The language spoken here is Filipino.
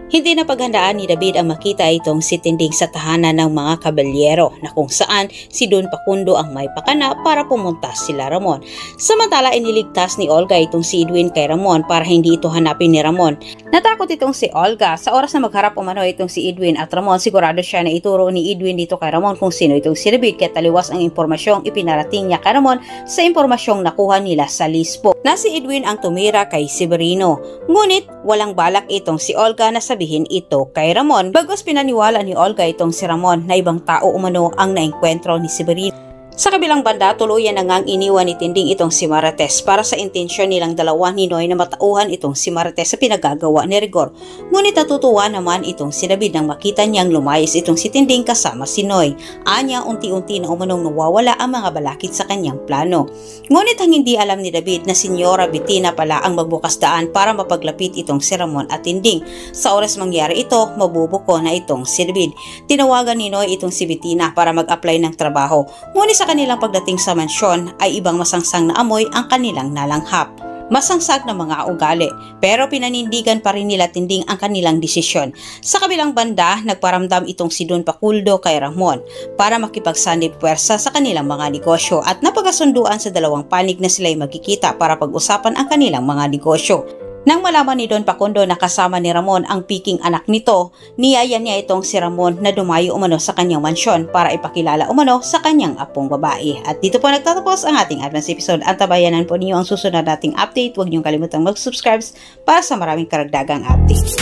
Hindi na paghandaan ni David ang makita itong si Tinding sa tahanan ng mga kabalyero na kung saan si Don Facundo ang may pakana para pumunta sila Ramon. Samantala iniligtas ni Olga itong si Edwin kay Ramon para hindi ito hanapin ni Ramon. Natakot itong si Olga sa oras na magharap umano itong si Edwin at Ramon. Sigurado siya na ituro ni Edwin dito kay Ramon kung sino itong si David kaya taliwas ang impormasyong ipinarating niya kay Ramon sa impormasyong nakuha nila sa Lispo na si Edwin ang tumira kay Severino. Ngunit walang balak itong si Olga na sabihin ito kay Ramon. Bagos pinaniwala ni Olga itong si Ramon na ibang tao umano ang naengkwentro ni Severino. Sa kabilang banda, tuluyan na ngang iniwan ni Tinding itong si Marites para sa intensyon nilang dalawa ni Noy na matauhan itong si Marites sa pinagagawa ni Rigor. Ngunit natutuwa naman itong si David nang makita niyang lumayas itong si Tinding kasama si Noy. Anya, unti-unti na umanong nawawala ang mga balakid sa kanyang plano. Ngunit ang hindi alam ni David na Senyora Bettina pala ang magbukas daan para mapaglapit itong si Ramon at Tinding. Sa oras mangyari ito, mabubuko na itong si David. Tinawagan ni Noy itong si Bettina para mag-apply ng trabaho. Ngunit sa kanilang pagdating sa mansyon ay ibang masangsang na amoy ang kanilang nalanghap. Masangsag na mga ugali, pero pinanindigan pa rin nila Tinding ang kanilang desisyon. Sa kabilang banda, nagparamdam itong si Don Facundo kay Ramon para makipagsanib puwersa sa kanilang mga negosyo at napagasunduan sa dalawang panig na sila'y magkikita para pag-usapan ang kanilang mga negosyo. Nang malaman ni Don Facundo na kasama ni Ramon ang piking anak nito, niyaya niya itong si Ramon na dumayo umano sa kanyang mansyon para ipakilala umano sa kanyang apong babae. At dito po nagtatapos ang ating advance episode. Antabayanan po ninyo ang susunod nating update. Huwag niyong kalimutang mag-subscribe para sa maraming karagdagang updates.